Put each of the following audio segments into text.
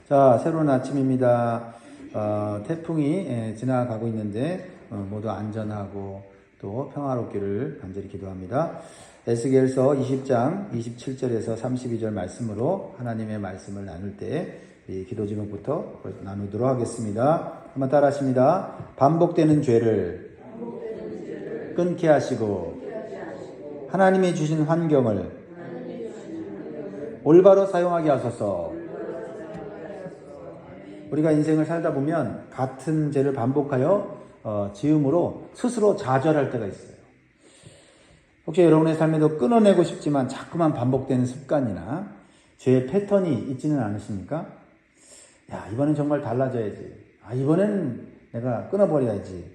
자, 새로운 아침입니다. 태풍이 지나가고 있는데 모두 안전하고 또 평화롭기를 간절히 기도합니다. 에스겔서 20장 27절에서 32절 말씀으로 하나님의 말씀을 나눌 때 이 기도 제목부터 나누도록 하겠습니다. 한번 따라 하십니다. 반복되는 죄를 끊게 하시고 하나님이 주신 환경을 올바로 사용하게 하소서. 우리가 인생을 살다 보면 같은 죄를 반복하여 지음으로 스스로 좌절할 때가 있어요. 혹시 여러분의 삶에도 끊어내고 싶지만 자꾸만 반복되는 습관이나 죄의 패턴이 있지는 않으십니까? 야, 이번엔 정말 달라져야지. 이번엔 내가 끊어버려야지.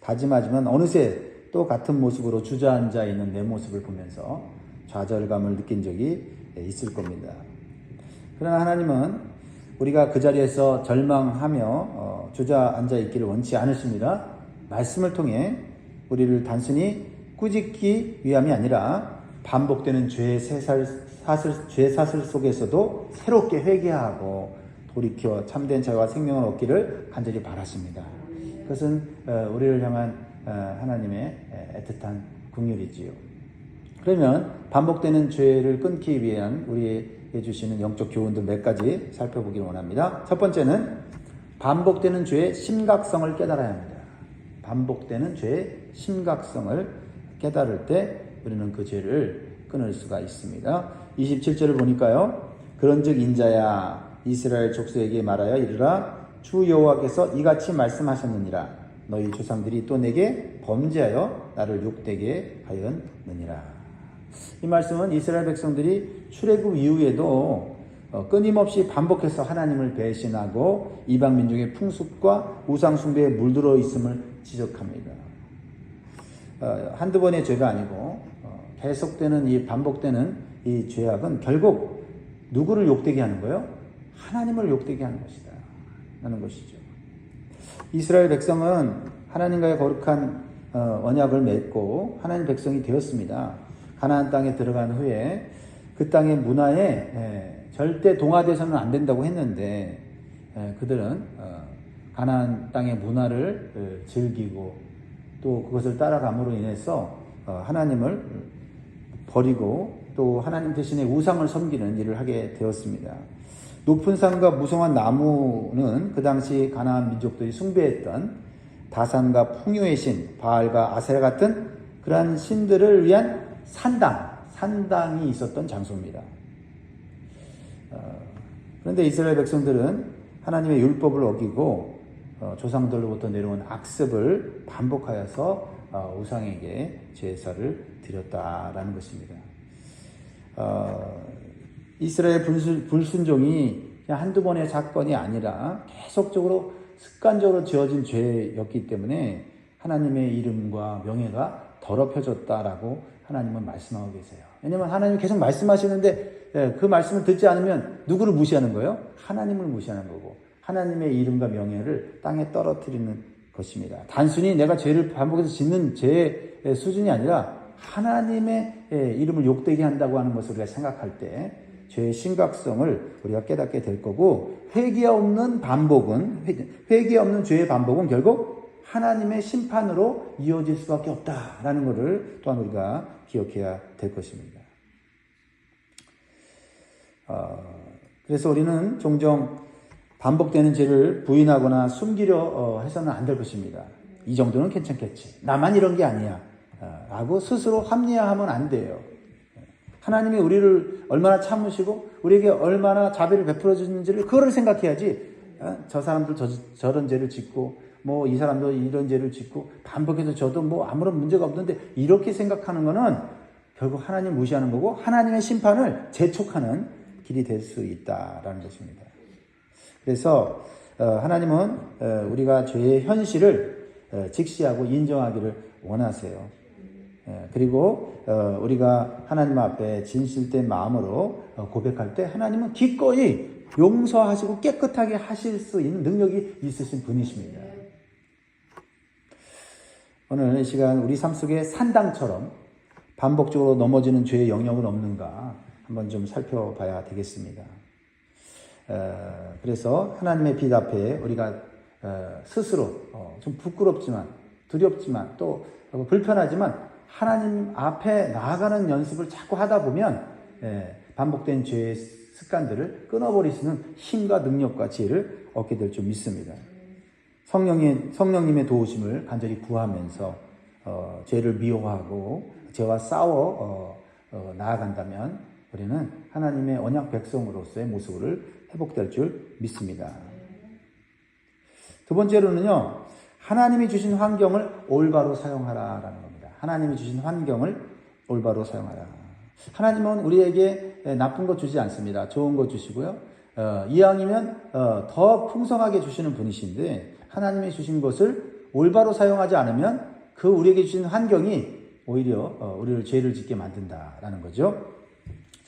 다짐하지만 어느새 또 같은 모습으로 주저앉아 있는 내 모습을 보면서 좌절감을 느낀 적이 있을 겁니다. 그러나 하나님은 우리가 그 자리에서 절망하며 주저앉아 있기를 원치 않으십니다. 말씀을 통해 우리를 단순히 꾸짖기 위함이 아니라 반복되는 죄 사슬 속에서도 새롭게 회개하고 돌이켜 참된 자유와 생명을 얻기를 간절히 바라십니다. 그것은 우리를 향한 하나님의 애틋한 긍휼이지요. 그러면 반복되는 죄를 끊기 위한 우리에게 주시는 영적 교훈들 몇 가지 살펴보기를 원합니다. 첫 번째는 반복되는 죄의 심각성을 깨달아야 합니다. 반복되는 죄의 심각성을 깨달을 때 우리는 그 죄를 끊을 수가 있습니다. 27절을 보니까요. 그런즉 인자야 이스라엘 족속에게 말하여 이르라 주 여호와께서 이같이 말씀하셨느니라 너희 조상들이 또 내게 범죄하여 나를 욕되게 하였느니라. 이 말씀은 이스라엘 백성들이 출애굽 이후에도 끊임없이 반복해서 하나님을 배신하고 이방 민족의 풍습과 우상 숭배에 물들어 있음을 지적합니다. 한두 번의 죄가 아니고 계속되는 이 반복되는 이 죄악은 결국 누구를 욕되게 하는 거예요? 하나님을 욕되게 하는 것이다 라는 것이죠. 이스라엘 백성은 하나님과의 거룩한 언약을 맺고 하나님 백성이 되었습니다. 가나안 땅에 들어간 후에 그 땅의 문화에 절대 동화돼서는 안 된다고 했는데 그들은 가나안 땅의 문화를 즐기고 또 그것을 따라감으로 인해서 하나님을 버리고 또 하나님 대신에 우상을 섬기는 일을 하게 되었습니다. 높은 산과 무성한 나무는 그 당시 가나안 민족들이 숭배했던 다산과 풍요의 신, 바알과 아세라 같은 그러한 신들을 위한 산당이 있었던 장소입니다. 그런데 이스라엘 백성들은 하나님의 율법을 어기고 조상들로부터 내려온 악습을 반복하여서 우상에게 제사를 드렸다라는 것입니다. 이스라엘 불순종이 그냥 한두 번의 사건이 아니라 계속적으로 습관적으로 지어진 죄였기 때문에 하나님의 이름과 명예가 더럽혀졌다라고 하나님은 말씀하고 계세요. 왜냐하면 하나님이 계속 말씀하시는데 그 말씀을 듣지 않으면 누구를 무시하는 거예요? 하나님을 무시하는 거고 하나님의 이름과 명예를 땅에 떨어뜨리는 것입니다. 단순히 내가 죄를 반복해서 짓는 죄의 수준이 아니라 하나님의 이름을 욕되게 한다고 하는 것을 우리가 생각할 때 죄의 심각성을 우리가 깨닫게 될 거고 회개 없는 죄의 반복은 결국 하나님의 심판으로 이어질 수밖에 없다라는 것을 또한 우리가 기억해야 될 것입니다. 그래서 우리는 종종 반복되는 죄를 부인하거나 숨기려 해서는 안 될 것입니다. 이 정도는 괜찮겠지. 나만 이런 게 아니야. 라고 스스로 합리화하면 안 돼요. 하나님이 우리를 얼마나 참으시고 우리에게 얼마나 자비를 베풀어 주는지를 그거를 생각해야지. 저 사람들 저런 죄를 짓고 뭐 이 사람도 이런 죄를 짓고 반복해서 저도 뭐 아무런 문제가 없는데 이렇게 생각하는 거는 결국 하나님 무시하는 거고 하나님의 심판을 재촉하는 길이 될 수 있다라는 것입니다. 그래서 하나님은 우리가 죄의 현실을 직시하고 인정하기를 원하세요. 그리고 우리가 하나님 앞에 진실된 마음으로 고백할 때 하나님은 기꺼이 용서하시고 깨끗하게 하실 수 있는 능력이 있으신 분이십니다. 오늘 이 시간 우리 삶 속에 산당처럼 반복적으로 넘어지는 죄의 영역은 없는가 한번 좀 살펴봐야 되겠습니다. 그래서 하나님의 빛 앞에 우리가 스스로 좀 부끄럽지만 두렵지만 또 불편하지만 하나님 앞에 나아가는 연습을 자꾸 하다 보면 반복된 죄의 습관들을 끊어버릴 수 있는 힘과 능력과 지혜를 얻게 될 줄 믿습니다. 성령님의 도우심을 간절히 구하면서 죄를 미워하고 죄와 싸워 나아간다면 우리는 하나님의 언약 백성으로서의 모습을 회복될 줄 믿습니다. 두 번째로는요, 하나님이 주신 환경을 올바로 사용하라라는 겁니다. 하나님이 주신 환경을 올바로 사용하라. 하나님은 우리에게 나쁜 것 주지 않습니다. 좋은 것 주시고요. 이왕이면 더 풍성하게 주시는 분이신데 하나님이 주신 것을 올바로 사용하지 않으면 그 우리에게 주신 환경이 오히려 우리를 죄를 짓게 만든다라는 거죠.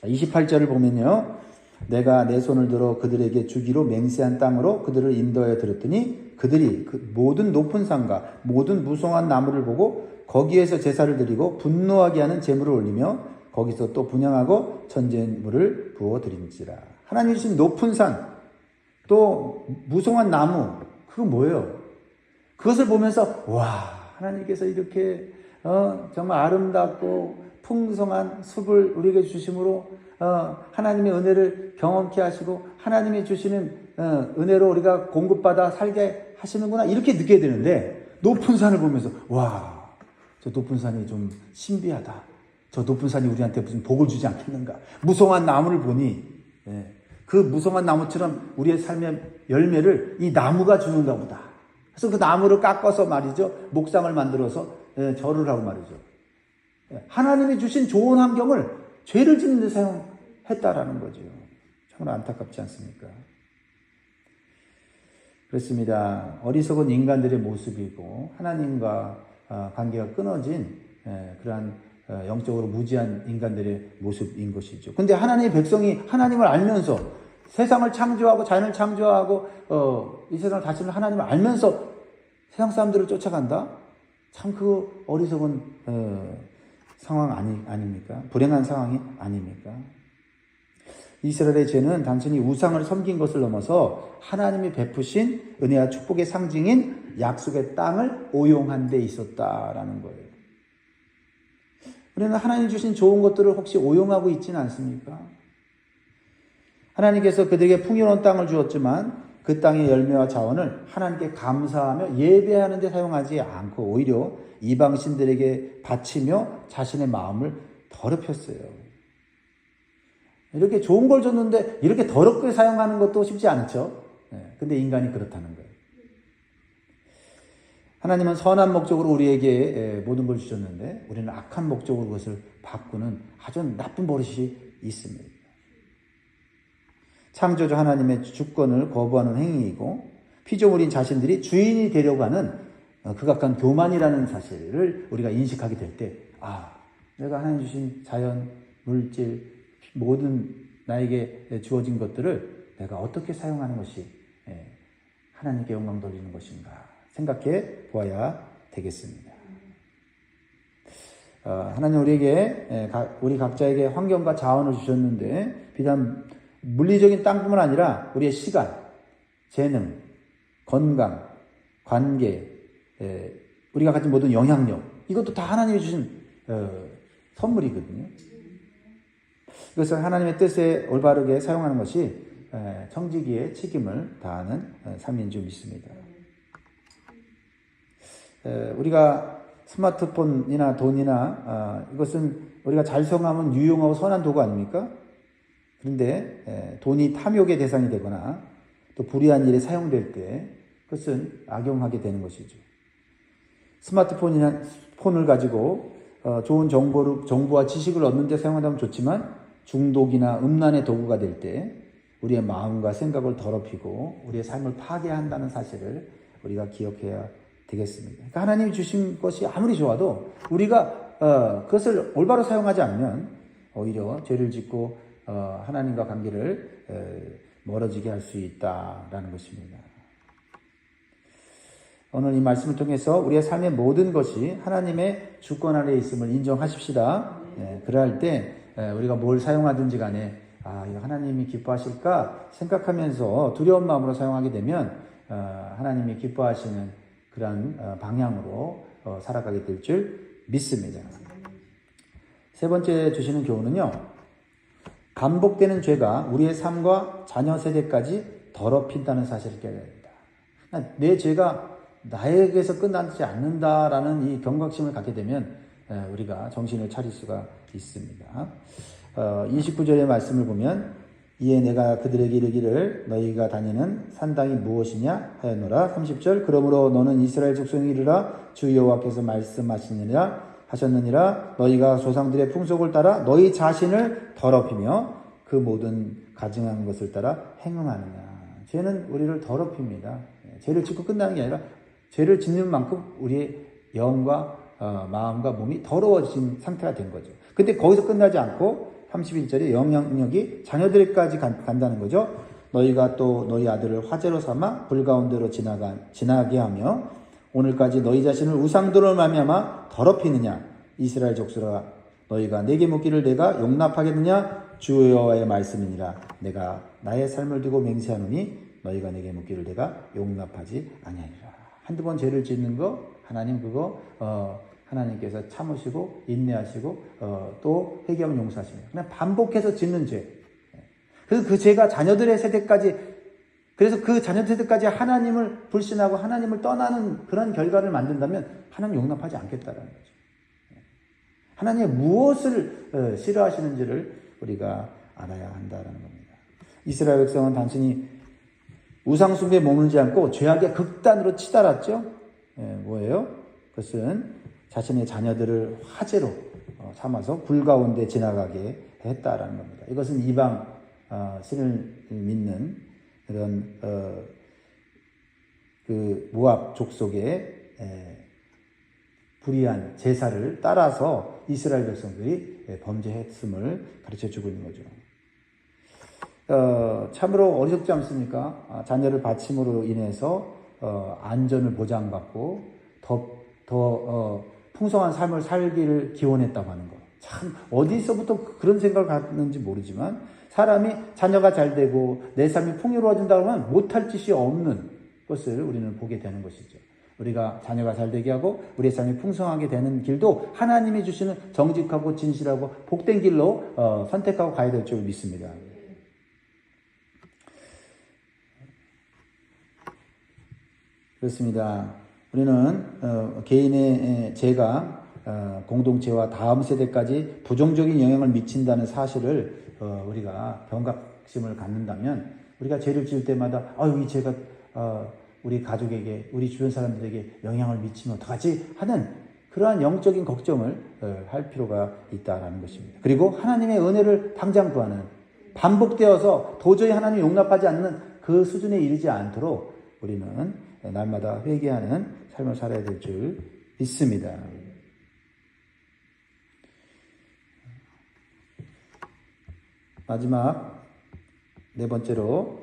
자, 28절을 보면요. 내가 내 손을 들어 그들에게 주기로 맹세한 땅으로 그들을 인도하여 들었더니 그들이 그 모든 높은 산과 모든 무성한 나무를 보고 거기에서 제사를 드리고 분노하게 하는 제물을 올리며 거기서 또 분향하고 전제물을 부어 드린지라. 하나님 주신 높은 산, 또 무성한 나무, 그건 뭐예요? 그것을 보면서 와, 하나님께서 이렇게 정말 아름답고 풍성한 숲을 우리에게 주심으로 하나님의 은혜를 경험케 하시고 하나님이 주시는 은혜로 우리가 공급받아 살게 하시는구나, 이렇게 느껴야 되는데 높은 산을 보면서 와, 저 높은 산이 좀 신비하다, 저 높은 산이 우리한테 무슨 복을 주지 않겠는가, 무성한 나무를 보니 그 무성한 나무처럼 우리의 삶의 열매를 이 나무가 주는가 보다. 그래서 그 나무를 깎아서 말이죠, 목상을 만들어서 절을 하고 말이죠. 하나님이 주신 좋은 환경을 죄를 짓는 데 사용했다라는 거죠. 정말 안타깝지 않습니까? 그렇습니다. 어리석은 인간들의 모습이고 하나님과 관계가 끊어진 그러한 영적으로 무지한 인간들의 모습인 것이죠. 근데 하나님의 백성이 하나님을 알면서 세상을 창조하고 자연을 창조하고 이 세상을 다스리는 하나님을 알면서 세상 사람들을 쫓아간다? 참 그 어리석은 상황 아닙니까? 불행한 상황이 아닙니까? 이스라엘의 죄는 단순히 우상을 섬긴 것을 넘어서 하나님이 베푸신 은혜와 축복의 상징인 약속의 땅을 오용한 데 있었다라는 거예요. 우리는 하나님 주신 좋은 것들을 혹시 오용하고 있지는 않습니까? 하나님께서 그들에게 풍요로운 땅을 주었지만 그 땅의 열매와 자원을 하나님께 감사하며 예배하는 데 사용하지 않고 오히려 이방신들에게 바치며 자신의 마음을 더럽혔어요. 이렇게 좋은 걸 줬는데 이렇게 더럽게 사용하는 것도 쉽지 않죠. 근데 인간이 그렇다는 거예요. 하나님은 선한 목적으로 우리에게 모든 걸 주셨는데 우리는 악한 목적으로 그것을 바꾸는 아주 나쁜 버릇이 있습니다. 창조주 하나님의 주권을 거부하는 행위이고 피조물인 자신들이 주인이 되려고 하는 극악한 교만이라는 사실을 우리가 인식하게 될 때, 내가 하나님 주신 자연, 물질, 모든 나에게 주어진 것들을 내가 어떻게 사용하는 것이 하나님께 영광 돌리는 것인가 생각해 보아야 되겠습니다. 하나님 우리에게 우리 각자에게 환경과 자원을 주셨는데 비단 물리적인 땅뿐만 아니라 우리의 시간, 재능, 건강, 관계, 우리가 가진 모든 영향력, 이것도 다 하나님이 주신 선물이거든요. 이것을 하나님의 뜻에 올바르게 사용하는 것이 청지기의 책임을 다하는 삶인 줄 믿습니다. 우리가 스마트폰이나 돈이나 이것은 우리가 잘 사용하면 유용하고 선한 도구 아닙니까? 그런데 돈이 탐욕의 대상이 되거나 또 불의한 일에 사용될 때 그것은 악용하게 되는 것이죠. 스마트폰이나 폰을 가지고 좋은 정보와 지식을 얻는 데 사용한다면 좋지만 중독이나 음란의 도구가 될 때 우리의 마음과 생각을 더럽히고 우리의 삶을 파괴한다는 사실을 우리가 기억해야 되겠습니다. 그러니까 하나님이 주신 것이 아무리 좋아도 우리가 그것을 올바로 사용하지 않으면 오히려 죄를 짓고 하나님과 관계를 멀어지게 할 수 있다라는 것입니다. 오늘 이 말씀을 통해서 우리의 삶의 모든 것이 하나님의 주권 아래에 있음을 인정하십시다. 그러할 때 우리가 뭘 사용하든지 간에 이거 하나님이 기뻐하실까 생각하면서 두려운 마음으로 사용하게 되면 하나님이 기뻐하시는 그런 방향으로 살아가게 될 줄 믿습니다. 세 번째 주시는 교훈은요. 반복되는 죄가 우리의 삶과 자녀 세대까지 더럽힌다는 사실을 깨달아야 됩니다. 내 죄가 나에게서 끝나지 않는다라는 이 경각심을 갖게 되면 우리가 정신을 차릴 수가 있습니다. 29절의 말씀을 보면 이에 내가 그들에게 이르기를 너희가 다니는 산당이 무엇이냐 하였노라. 30절 그러므로 너는 이스라엘 족속이 이르라 주 여호와께서 말씀하시느니라 하셨느니라. 너희가 조상들의 풍속을 따라 너희 자신을 더럽히며 그 모든 가증한 것을 따라 행음하느냐. 죄는 우리를 더럽힙니다. 죄를 짓고 끝나는 게 아니라 죄를 짓는 만큼 우리의 영과 마음과 몸이 더러워진 상태가 된 거죠. 근데 거기서 끝나지 않고 31절에 영향력이 자녀들에게까지 간다는 거죠. 너희가 또 너희 아들을 화제로 삼아 불 가운데로 지나게 하며 오늘까지 너희 자신을 우상들로 말미암아 더럽히느냐. 이스라엘 족속아 너희가 내게 묻기를 내가 용납하겠느냐. 주 여호와의 말씀이니라. 내가 나의 삶을 두고 맹세하노니 너희가 내게 묻기를 내가 용납하지 아니하리라. 한두 번 죄를 짓는 거 하나님 그거 하나님께서 참으시고 인내하시고 또 회개하면 용서하십니다. 그냥 반복해서 짓는 죄. 그래서 그 죄가 자녀들의 세대까지 그래서 그 자녀 세대까지 하나님을 불신하고 하나님을 떠나는 그런 결과를 만든다면 하나님 용납하지 않겠다라는 거죠. 하나님의 무엇을 싫어하시는지를 우리가 알아야 한다는 겁니다. 이스라엘 백성은 단순히 우상숭배에 머물지 않고 죄악의 극단으로 치달았죠. 뭐예요? 그것은 자신의 자녀들을 화제로 삼아서 불 가운데 지나가게 했다라는 겁니다. 이것은 이방 신을 믿는 그런 그 모압 족속의 불의한 제사를 따라서 이스라엘 백성들이 범죄했음을 가르쳐주고 있는 거죠. 참으로 어리석지 않습니까? 자녀를 바침으로 인해서 안전을 보장받고 더 풍성한 삶을 살기를 기원했다고 하는 거. 참 어디서부터 그런 생각을 갖는지 모르지만 사람이 자녀가 잘 되고 내 삶이 풍요로워진다 그러면 못할 짓이 없는 것을 우리는 보게 되는 것이죠. 우리가 자녀가 잘 되게 하고 우리의 삶이 풍성하게 되는 길도 하나님이 주시는 정직하고 진실하고 복된 길로 선택하고 가야 될 줄 믿습니다. 그렇습니다. 우리는 개인의 죄가 공동체와 다음 세대까지 부정적인 영향을 미친다는 사실을 우리가 경각심을 갖는다면 우리가 죄를 지을 때마다 이 죄가 우리 가족에게 우리 주변 사람들에게 영향을 미치면 어떡하지 하는 그러한 영적인 걱정을 할 필요가 있다라는 것입니다. 그리고 하나님의 은혜를 당장 구하는 반복되어서 도저히 하나님이 용납하지 않는 그 수준에 이르지 않도록 우리는 날마다 회개하는 삶을 살아야 될 줄 믿습니다. 마지막 네 번째로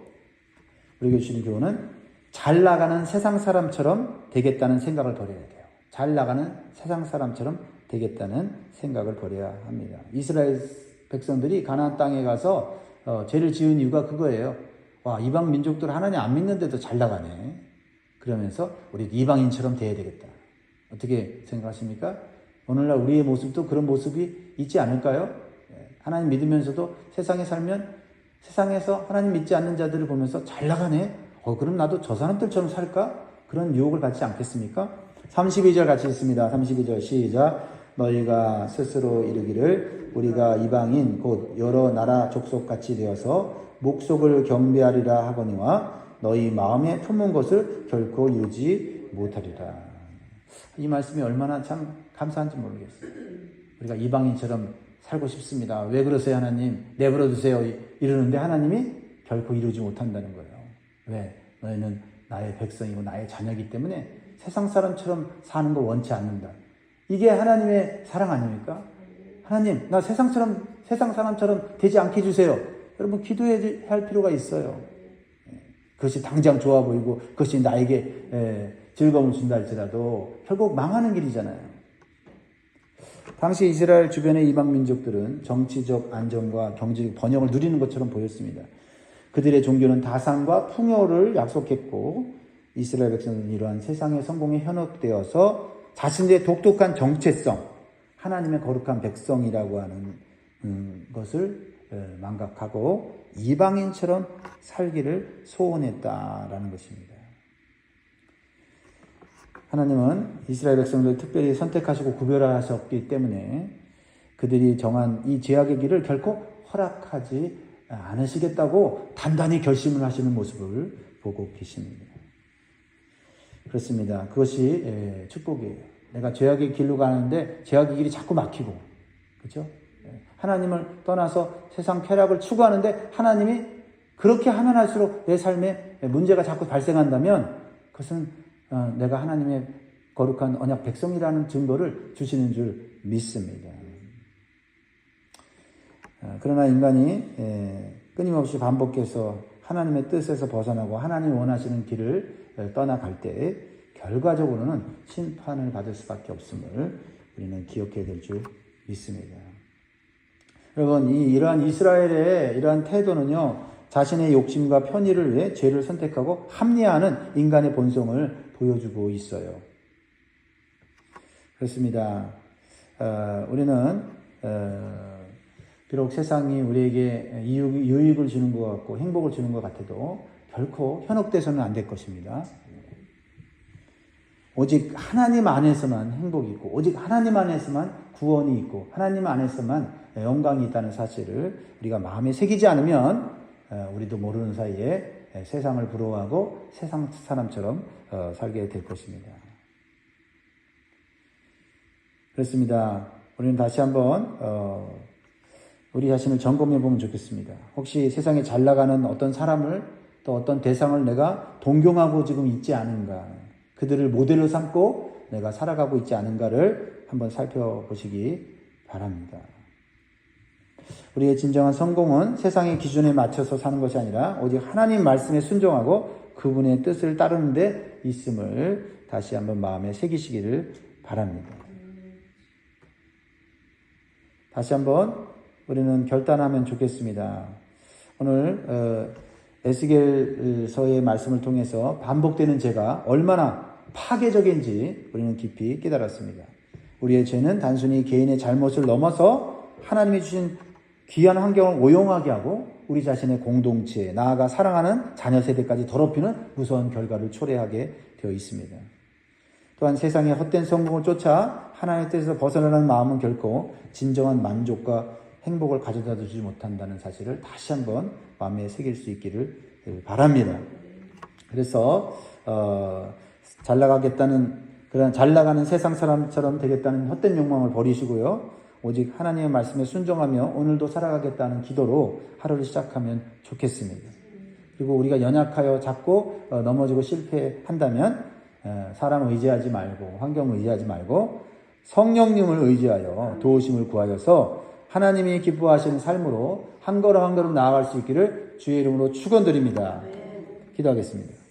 우리에게 주시는 교훈은 잘 나가는 세상 사람처럼 되겠다는 생각을 버려야 돼요. 잘 나가는 세상 사람처럼 되겠다는 생각을 버려야 합니다. 이스라엘 백성들이 가나안 땅에 가서 죄를 지은 이유가 그거예요. 이방 민족들 하나님 안 믿는데도 잘 나가네. 그러면서 우리 이방인처럼 돼야 되겠다. 어떻게 생각하십니까? 오늘날 우리의 모습도 그런 모습이 있지 않을까요? 하나님 믿으면서도 세상에 살면 세상에서 하나님 믿지 않는 자들을 보면서 잘 나가네. 그럼 나도 저 사람들처럼 살까? 그런 유혹을 받지 않겠습니까? 32절 같이 읽습니다. 32절 시작. 너희가 스스로 이르기를 우리가 이방인 곧 여러 나라 족속같이 되어서 목속을 경배하리라 하거니와 너희 마음에 품은 것을 결코 이루지 못하리라. 이 말씀이 얼마나 참 감사한지 모르겠어요. 우리가 이방인처럼 살고 싶습니다. 왜 그러세요 하나님? 내버려 두세요. 이러는데 하나님이 결코 이루지 못한다는 거예요. 왜? 너희는 나의 백성이고 나의 자녀이기 때문에 세상 사람처럼 사는 거 원치 않는다. 이게 하나님의 사랑 아닙니까? 하나님, 나 세상 사람처럼 되지 않게 해주세요. 여러분 기도해야 할 필요가 있어요. 그것이 당장 좋아 보이고 그것이 나에게 즐거움을 준다 할지라도 결국 망하는 길이잖아요. 당시 이스라엘 주변의 이방 민족들은 정치적 안정과 경제적 번영을 누리는 것처럼 보였습니다. 그들의 종교는 다산과 풍요를 약속했고 이스라엘 백성은 이러한 세상의 성공에 현혹되어서 자신들의 독특한 정체성, 하나님의 거룩한 백성이라고 하는 것을 망각하고 이방인처럼 살기를 소원했다라는 것입니다. 하나님은 이스라엘 백성들을 특별히 선택하시고 구별하셨기 때문에 그들이 정한 이 죄악의 길을 결코 허락하지 않으시겠다고 단단히 결심을 하시는 모습을 보고 계십니다. 그렇습니다. 그것이 축복이에요. 내가 죄악의 길로 가는데 죄악의 길이 자꾸 막히고, 그렇죠? 하나님을 떠나서 세상 쾌락을 추구하는데 하나님이 그렇게 하면 할수록 내 삶에 문제가 자꾸 발생한다면 그것은 내가 하나님의 거룩한 언약 백성이라는 증거를 주시는 줄 믿습니다. 그러나 인간이 끊임없이 반복해서 하나님의 뜻에서 벗어나고 하나님이 원하시는 길을 떠나갈 때 결과적으로는 심판을 받을 수밖에 없음을 우리는 기억해야 될 줄 믿습니다. 여러분, 이러한 이스라엘의 이러한 태도는요, 자신의 욕심과 편의를 위해 죄를 선택하고 합리화하는 인간의 본성을 보여주고 있어요. 그렇습니다. 우리는 비록 세상이 우리에게 유익을 주는 것 같고 행복을 주는 것 같아도 결코 현혹돼서는 안 될 것입니다. 오직 하나님 안에서만 행복이 있고 오직 하나님 안에서만 구원이 있고 하나님 안에서만 영광이 있다는 사실을 우리가 마음에 새기지 않으면 우리도 모르는 사이에 세상을 부러워하고 세상 사람처럼 살게 될 것입니다. 그렇습니다. 우리는 다시 한번 우리 자신을 점검해 보면 좋겠습니다. 혹시 세상에 잘 나가는 어떤 사람을 또 어떤 대상을 내가 동경하고 지금 있지 않은가, 그들을 모델로 삼고 내가 살아가고 있지 않은가를 한번 살펴보시기 바랍니다. 우리의 진정한 성공은 세상의 기준에 맞춰서 사는 것이 아니라 오직 하나님 말씀에 순종하고 그분의 뜻을 따르는 데 있음을 다시 한번 마음에 새기시기를 바랍니다. 다시 한번 우리는 결단하면 좋겠습니다. 오늘 에스겔서의 말씀을 통해서 반복되는 죄가 얼마나 파괴적인지 우리는 깊이 깨달았습니다. 우리의 죄는 단순히 개인의 잘못을 넘어서 하나님이 주신 귀한 환경을 오용하게 하고 우리 자신의 공동체, 나아가 사랑하는 자녀 세대까지 더럽히는 무서운 결과를 초래하게 되어 있습니다. 또한 세상의 헛된 성공을 쫓아 하나님의 뜻에서 벗어나는 마음은 결코 진정한 만족과 행복을 가져다 주지 못한다는 사실을 다시 한번 마음에 새길 수 있기를 바랍니다. 그래서 잘 나가는 세상 사람처럼 되겠다는 헛된 욕망을 버리시고요. 오직 하나님의 말씀에 순종하며 오늘도 살아가겠다는 기도로 하루를 시작하면 좋겠습니다. 그리고 우리가 연약하여 자꾸 넘어지고 실패한다면 사람 의지하지 말고 환경 의지하지 말고 성령님을 의지하여 도우심을 구하여서 하나님이 기뻐하시는 삶으로 한 걸음 한 걸음 나아갈 수 있기를 주의 이름으로 축원드립니다. 기도하겠습니다.